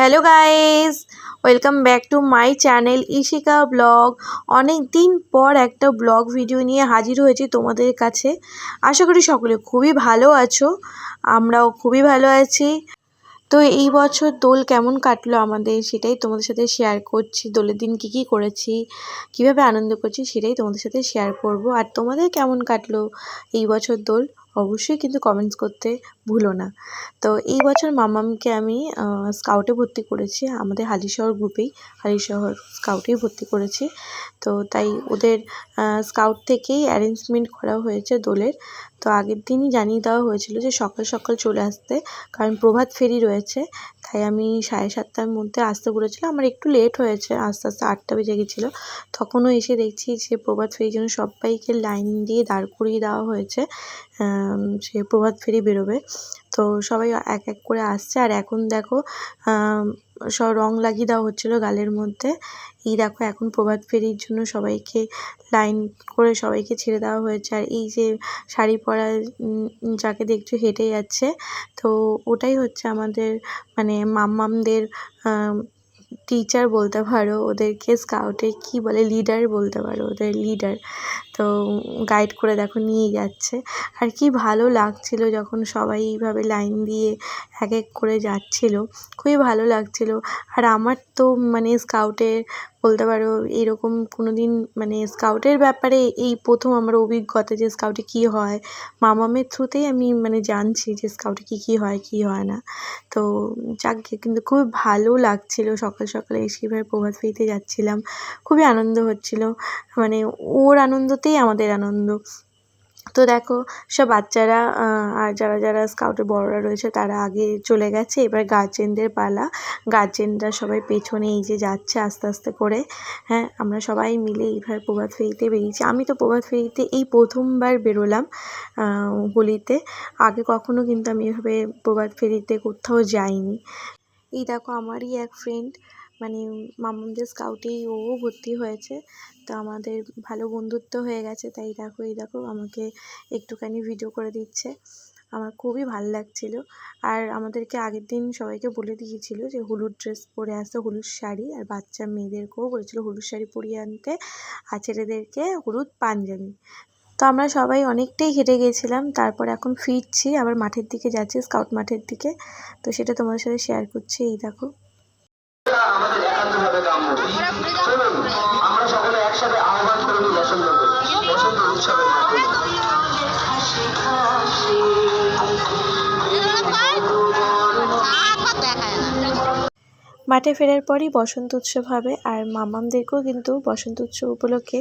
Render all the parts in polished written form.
Hello guys, welcome back to my channel Ishika blog. অনেক দিন পর একটা ব্লগ ভিডিও নিয়ে হাজির হয়েছি তোমাদের কাছে। আশা করি সকলে খুবই ভালো আছো, আমরাও খুবই ভালো আছি। তো এই বছর দোল কেমন কাটলো আমাদের সেটাই তোমাদের সাথে শেয়ার করছি। দোলের দিন কী করেছি, কিভাবে আনন্দ করছি সেটাই তোমাদের সাথে শেয়ার করব। আর তোমাদের কেমন কাটলো এই বছর দোল অবশ্যই কিন্তু কমেন্টস করতে ভুলো না। তো এই বছর মামামকে আমি স্কাউটে ভর্তি করেছি, আমাদের হালিশহর গ্রুপেই, হালিশহর স্কাউটেই ভর্তি করেছি। তো তাই ওদের স্কাউট থেকেই অ্যারেঞ্জমেন্ট করা হয়েছে দোলের। তো আগের দিনই জানিয়ে দেওয়া হয়েছিল যে সকাল সকাল চলে আসতে, কারণ প্রভাত ফেরি রয়েছে। তাই আমি 7:30টার মধ্যে আসতে বলেছিলাম। আমার একটু লেট হয়েছে, আস্তে আস্তে 8টা বেজে গেছিলো। তখনও এসে দেখছি যে প্রভাত ফেরির জন্য সবাইকে লাইন দিয়ে দাঁড় করিয়ে দেওয়া হয়েছে, সে প্রভাত ফেরি বেরোবে। তো সবাই এক এক করে আসছে। আর এখন দেখো সব রং লাগিয়ে দেওয়া হচ্ছিলো গালের মধ্যে। এই দেখো এখন প্রভাত ফেরির জন্য সবাইকে লাইন করে সবাইকে ছেড়ে দেওয়া হয়েছে। আর এই যে শাড়ি পরা যাকে দেখছো হেঁটে যাচ্ছে, তো ওটাই হচ্ছে আমাদের মানে মাম্মামদের টিচার বলতে পারো। ওদেরকে স্কাউটে কি বলে, লিডার বলতে পারো, ওদের লিডার। তো গাইড করে দেখো নিয়ে যাচ্ছে। আর কি ভালো লাগছিল যখন সবাই এইভাবে লাইন দিয়ে এক এক করে যাচ্ছিল, খুবই ভালো লাগছিল। আর আমার তো মানে স্কাউটে বলতে পারো এরকম কোনো দিন মানে স্কাউটের ব্যাপারে এই প্রথম আমার অভিজ্ঞতা যে স্কাউটে কী হয়। মামামের থ্রুতেই আমি মানে জানছি যে স্কাউটে কী হয় কী হয় না। তো যাকগে, কিন্তু খুবই ভালো লাগছিল সকাল সকালে এসে এভাবে প্রভাত ফেরিতে যাচ্ছিলাম, খুবই আনন্দ হচ্ছিল। মানে ওর আনন্দতেই আমাদের আনন্দ। তো দেখো সব বাচ্চারা আর যারা যারা স্কাউটের বড়রা রয়েছে তারা আগে চলে গেছে, এবার গার্জেনদের পালা। গার্জেনরা সবাই পেছনে এই যে যাচ্ছে আস্তে আস্তে করে। হ্যাঁ, আমরা সবাই মিলে এইভাবে প্রভাত ফেরিতে বেরিয়েছি। আমি তো প্রভাত ফেরিতে এই প্রথমবার বেরোলাম হোলিতে। আগে কখনো কিন্তু আমি এভাবে প্রভাত ফেরিতে কোথাও যাইনি। এই দেখো আমারই এক ফ্রেন্ড মানে মামাদের স্কাউটেই ও ভর্তি হয়েছে। তো আমাদের ভালো বন্ধুত্ব হয়ে গেছে। তাই দেখো এই দেখো আমাকে একটুখানি ভিডিও করে দিচ্ছে, আমার খুবই ভালো লাগছিল। আর আমাদেরকে আগের দিন সবাইকে বলে দিয়েছিল যে হলুদ ড্রেস পরে আসতে, হলুদ শাড়ি। আর বাচ্চা মেয়েদেরকেও বলেছিল হলুদ শাড়ি পরিয়ে আনতে, আর ছেলেদেরকে হলুদ পাঞ্জাবি। তো আমরা সবাই অনেকটাই হেঁটে গেছিলাম। তারপর এখন ফিরছি, আবার মাঠের দিকে যাচ্ছি, স্কাউট মাঠের দিকে। তো সেটা তোমাদের সাথে শেয়ার করছি। এই দেখো আমাদের একান্তভাবে কাম্য। চলুন আমরা সকলে একসাথে আহ্বান করি বসন্ত উৎসবের মাধ্যমে। মাঠে ফেরার পরই বসন্ত উৎসব হবে। আর মামামদেরকেও কিন্তু বসন্ত উৎসব উপলক্ষে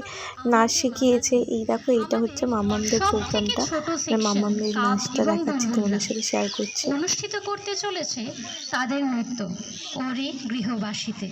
নাচ শিখিয়েছে। এই দেখো এইটা হচ্ছে মামামদের প্রোগ্রামটা, মামামদের নাচটা দেখাচ্ছি, তোমাদের সাথে শেয়ার করছি। অনুষ্ঠিত করতে চলেছে তাদের নৃত্য ওরে গৃহবাসীতে।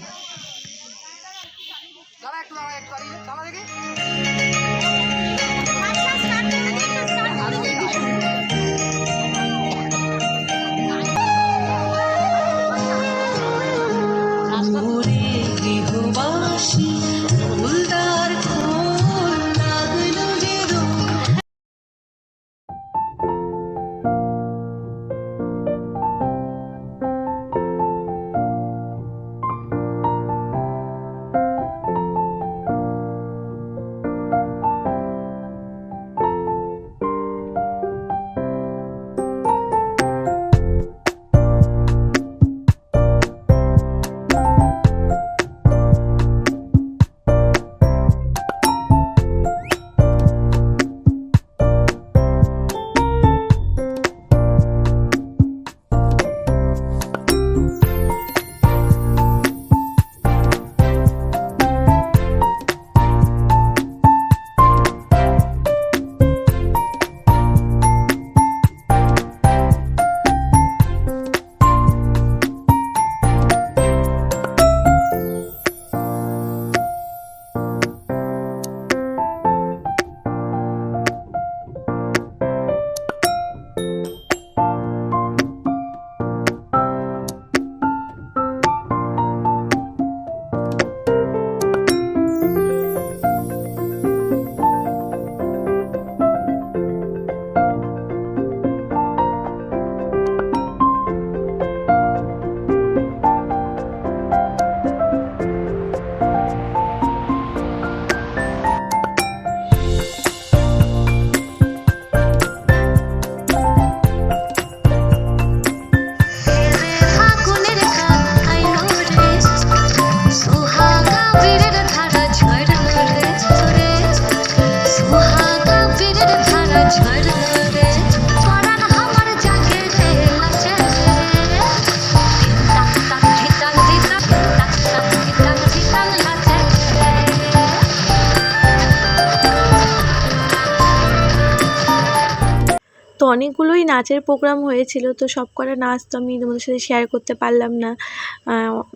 অনেকগুলোই নাচের প্রোগ্রাম হয়েছিল, তো সব কটা নাচ তো আমি তোমাদের সাথে শেয়ার করতে পারলাম না,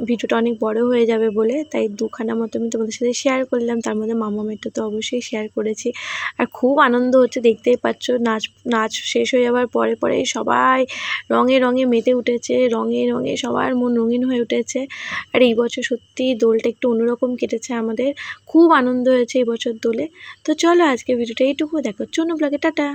ভিডিওটা অনেক বড় হয়ে যাবে বলে, তাই দুখানা মতো আমি তোমাদের সাথে শেয়ার করলাম। তার মধ্যে মামামেরটা তো অবশ্যই শেয়ার করেছি। আর খুব আনন্দ হচ্ছে, দেখতেই পাচ্ছ। নাচ শেষ হয়ে যাওয়ার পরে পরে সবাই রঙে রঙে মেতে উঠেছে, রঙে রঙে সবার মন রঙিন হয়ে উঠেছে। আর এই বছর সত্যি দোলটা একটু অন্যরকম কেটেছে আমাদের, খুব আনন্দ হয়েছে এই বছর দোলে। তো চলো আজকে ভিডিওটা এইটুকু, দেখো অন্য ব্লগে, টাটা।